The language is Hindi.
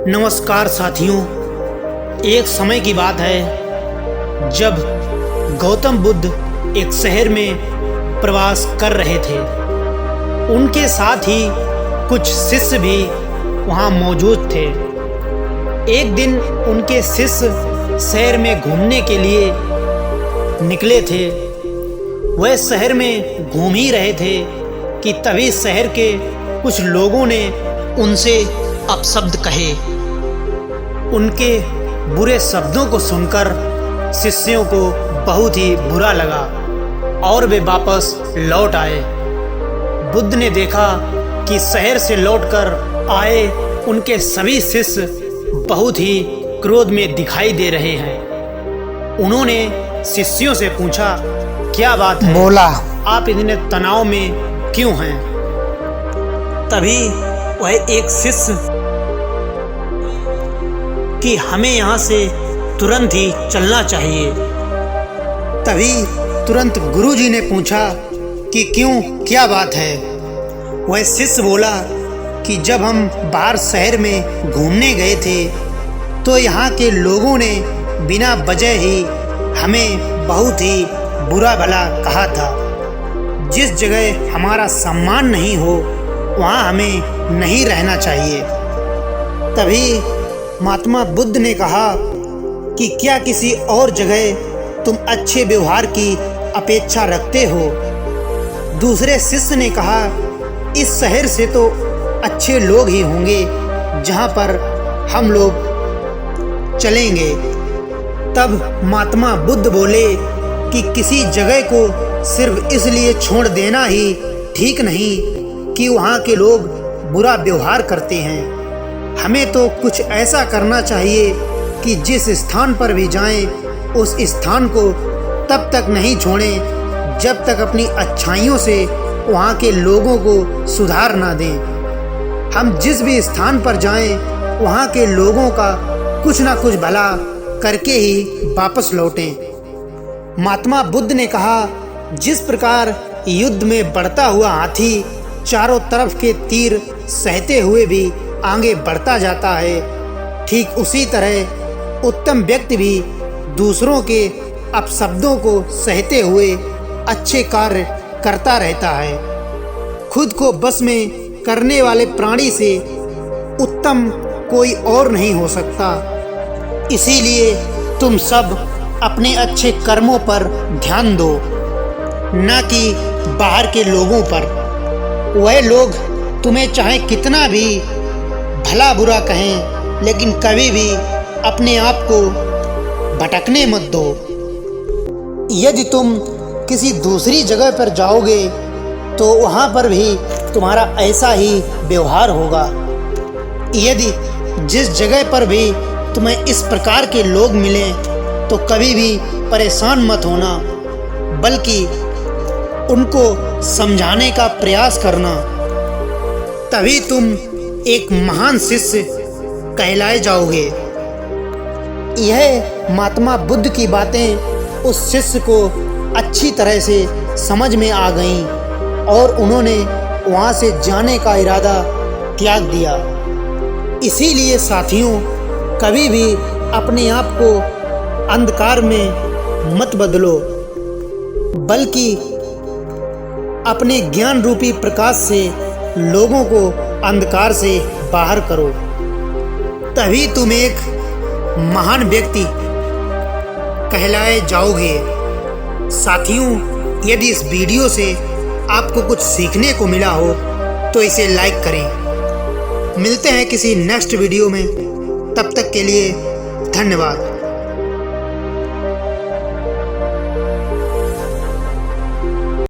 नमस्कार साथियों। एक समय की बात है जब गौतम बुद्ध एक शहर में प्रवास कर रहे थे। उनके साथ ही कुछ शिष्य भी वहाँ मौजूद थे। एक दिन उनके शिष्य शहर में घूमने के लिए निकले थे। वह शहर में घूम ही रहे थे कि तभी शहर के कुछ लोगों ने उनसे अपशब्द कहे। उनके बुरे शब्दों को सुनकर शिष्यों को बहुत ही बुरा लगा और वे वापस लौट आए। बुद्ध ने देखा कि शहर से लौटकर आए उनके सभी शिष्य बहुत ही क्रोध में दिखाई दे रहे हैं। उन्होंने शिष्यों से पूछा, क्या बात है? बोला, आप इतने तनाव में क्यों हैं? तभी वह एक शिष्य कि हमें यहाँ से तुरंत ही चलना चाहिए। तभी तुरंत गुरुजी ने पूछा कि क्यों, क्या बात है? वह शिष्य बोला कि जब हम बाहर शहर में घूमने गए थे तो यहाँ के लोगों ने बिना वजह ही हमें बहुत ही बुरा भला कहा था। जिस जगह हमारा सम्मान नहीं हो वहाँ हमें नहीं रहना चाहिए। तभी महात्मा बुद्ध ने कहा कि क्या किसी और जगह तुम अच्छे व्यवहार की अपेक्षा रखते हो? दूसरे शिष्य ने कहा, इस शहर से तो अच्छे लोग ही होंगे जहाँ पर हम लोग चलेंगे। तब महात्मा बुद्ध बोले कि किसी जगह को सिर्फ इसलिए छोड़ देना ही ठीक नहीं कि वहाँ के लोग बुरा व्यवहार करते हैं। हमें तो कुछ ऐसा करना चाहिए कि जिस स्थान पर भी जाएं उस स्थान को तब तक नहीं छोड़ें जब तक अपनी अच्छाइयों से वहाँ के लोगों को सुधार ना दें। हम जिस भी स्थान पर जाएं वहाँ के लोगों का कुछ ना कुछ भला करके ही वापस लौटें। महात्मा बुद्ध ने कहा, जिस प्रकार युद्ध में बढ़ता हुआ हाथी चारों तरफ के तीर सहते हुए भी आगे बढ़ता जाता है, ठीक उसी तरह उत्तम व्यक्ति भी दूसरों के अपशब्दों को सहते हुए अच्छे कार्य करता रहता है। खुद को बस में करने वाले प्राणी से उत्तम कोई और नहीं हो सकता। इसीलिए तुम सब अपने अच्छे कर्मों पर ध्यान दो, न कि बाहर के लोगों पर। वह लोग तुम्हें चाहे कितना भी भला बुरा कहें, लेकिन कभी भी अपने आप को भटकने मत दो। यदि तुम किसी दूसरी जगह पर जाओगे तो वहाँ पर भी तुम्हारा ऐसा ही व्यवहार होगा। यदि जिस जगह पर भी तुम्हें इस प्रकार के लोग मिलें तो कभी भी परेशान मत होना, बल्कि उनको समझाने का प्रयास करना। तभी तुम एक महान शिष्य कहलाए जाओगे। यह महात्मा बुद्ध की बातें उस शिष्य को अच्छी तरह से समझ में आ गईं और उन्होंने वहाँ से जाने का इरादा त्याग दिया। इसीलिए साथियों, कभी भी अपने आप को अंधकार में मत बदलो, बल्कि अपने ज्ञान रूपी प्रकाश से लोगों को अंधकार से बाहर करो। तभी तुम एक महान व्यक्ति कहलाए जाओगे। साथियों, यदि इस वीडियो से आपको कुछ सीखने को मिला हो तो इसे लाइक करें। मिलते हैं किसी नेक्स्ट वीडियो में, तब तक के लिए धन्यवाद।